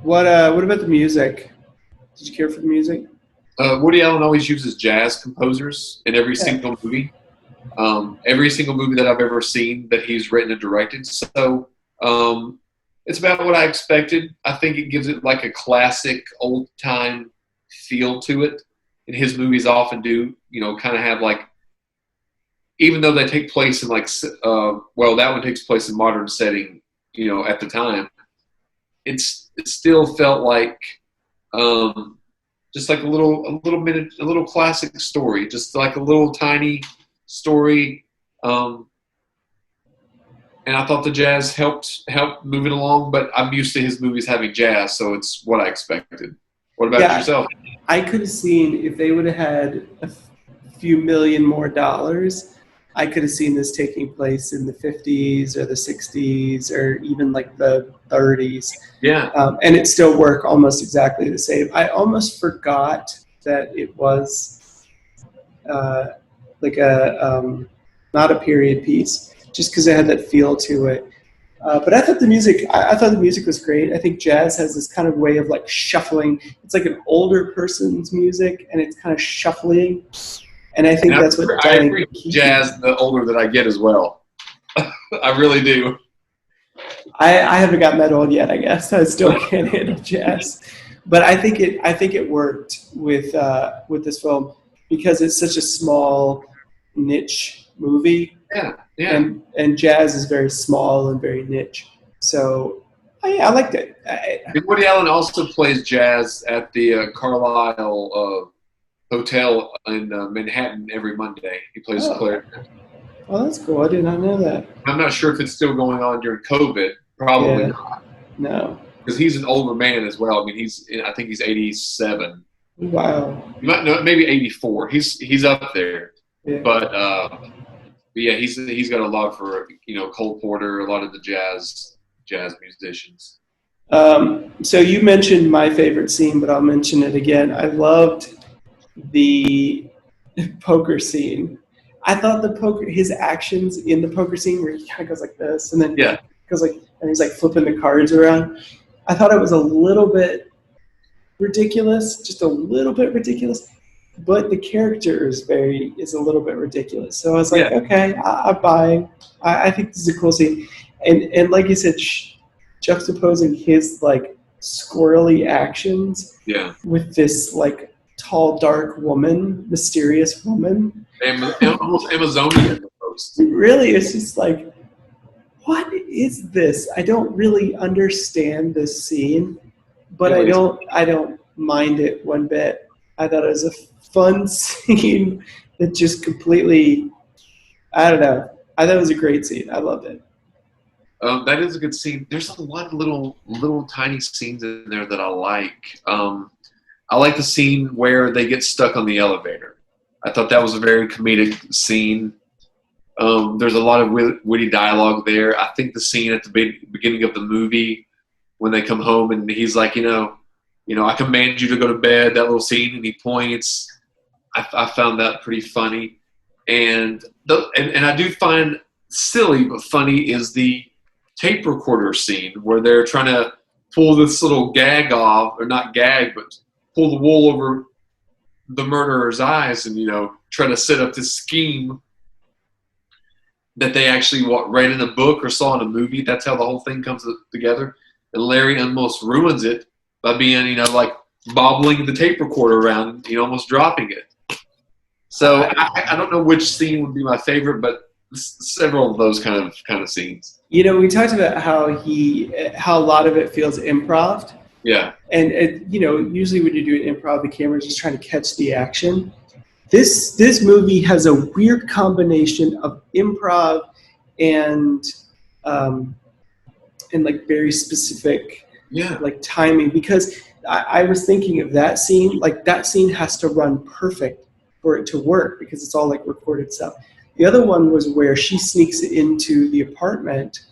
What about the music? Did you care for the music? Woody Allen always uses jazz composers in every Yeah. single movie. Every single movie that I've ever seen that he's written and directed. So it's about what I expected. I think it gives it like a classic old time feel to it. And his movies often do, kind of have like, even though they take place in like, that one takes place in modern setting, at the time. It still felt like just like a little classic story, just like a little tiny story. And I thought the jazz helped move it along, but I'm used to his movies having jazz, so it's what I expected. What about Yeah, yourself? I could have seen if they would have had a few million more dollars. I could have seen this taking place in the 50s or the 60s or even like the 30s. Yeah. And it still work almost exactly the same. I almost forgot that it was like not a period piece, just because it had that feel to it. But I thought I thought the music was great. I think jazz has this kind of way of like shuffling. It's like an older person's music, and it's kind of shuffling. And I think that's what I agree with jazz the older that I get as well. I really do. I haven't got that old yet, I guess. I still can't handle jazz. But I think it worked with this film because it's such a small niche movie. Yeah. And jazz is very small and very niche. So I liked it. Woody Allen also plays jazz at the Carlisle Hotel in Manhattan every Monday. He plays clarinet. Oh, that's cool. I did not know that. I'm not sure if it's still going on during COVID. Probably not. No. Because he's an older man as well. I mean, I think he's 87. Wow. You might know, maybe 84. He's up there. Yeah. But yeah, he's got a lot for Cole Porter, a lot of the jazz musicians. So you mentioned my favorite scene, but I'll mention it again. I loved the poker scene. I thought his actions in the poker scene where he kind of goes like this and then goes like, and he's like flipping the cards around. I thought it was a little bit ridiculous, just a little bit ridiculous, but the character is a little bit ridiculous. So I was like, okay, I'm buying. I think this is a cool scene. And like you said, juxtaposing his like squirrely actions with this like tall, dark woman, mysterious woman. Almost Amazonian almost. Really, it's just like, what is this? I don't really understand this scene, but I don't mind it one bit. I thought it was a fun scene that just completely, I don't know. I thought it was a great scene. I loved it. That is a good scene. There's a lot of little tiny scenes in there that I like. I like the scene where they get stuck on the elevator. I thought that was a very comedic scene. There's a lot of witty dialogue there. I think the scene at the beginning of the movie when they come home and he's like, I command you to go to bed, that little scene, and he points. I found that pretty funny. And I do find silly but funny is the tape recorder scene where they're trying to pull this little gag off, or not gag, but pull the wool over the murderer's eyes and, try to set up this scheme that they actually read in a book or saw in a movie. That's how the whole thing comes together. And Larry almost ruins it by being, like bobbling the tape recorder around, almost dropping it. So I don't know which scene would be my favorite, but several of those kind of scenes. We talked about how a lot of it feels improv. Yeah. And usually when you do an improv, the camera's just trying to catch the action. This movie has a weird combination of improv and like very specific like timing, because I was thinking of that scene, like that scene has to run perfect for it to work because it's all like recorded stuff. The other one was where she sneaks into the apartment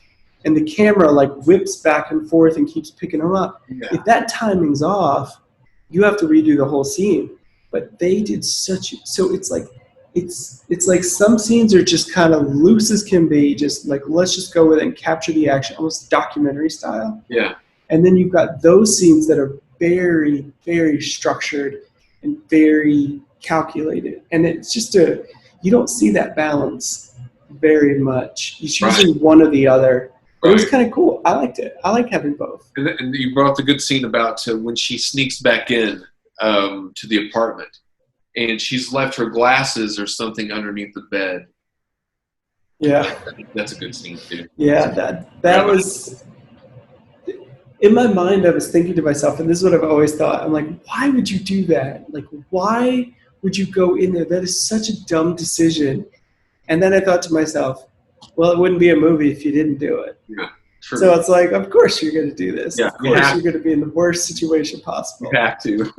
and the camera like whips back and forth and keeps picking them up. Yeah. If that timing's off, you have to redo the whole scene. But they did so it's like some scenes are just kind of loose as can be, just like let's just go with it and capture the action, almost documentary style. Yeah. And then you've got those scenes that are very, very structured and very calculated. And it's just you don't see that balance very much. It's usually one or the other. It was kind of cool. I liked it. I like having both. And you brought the good scene about when she sneaks back in to the apartment, and she's left her glasses or something underneath the bed. Yeah, that's a good scene too. Yeah, that was in my mind. I was thinking to myself, and this is what I've always thought. I'm like, why would you do that? Like, why would you go in there? That is such a dumb decision. And then I thought to myself, well, it wouldn't be a movie if you didn't do it. Yeah, true. So it's like, of course you're going to do this. Yeah, of course you're going to be in the worst situation possible. You have to.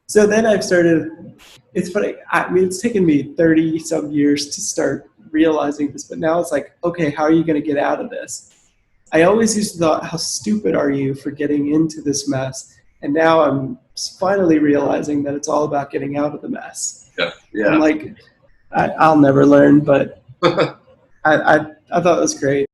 So then I've started, it's funny, I mean, it's taken me 30 some years to start realizing this, but now it's like, okay, how are you going to get out of this? I always used to thought, how stupid are you for getting into this mess? And now I'm finally realizing that it's all about getting out of the mess. Yeah. I'm like, I'll never learn, but I thought it was great.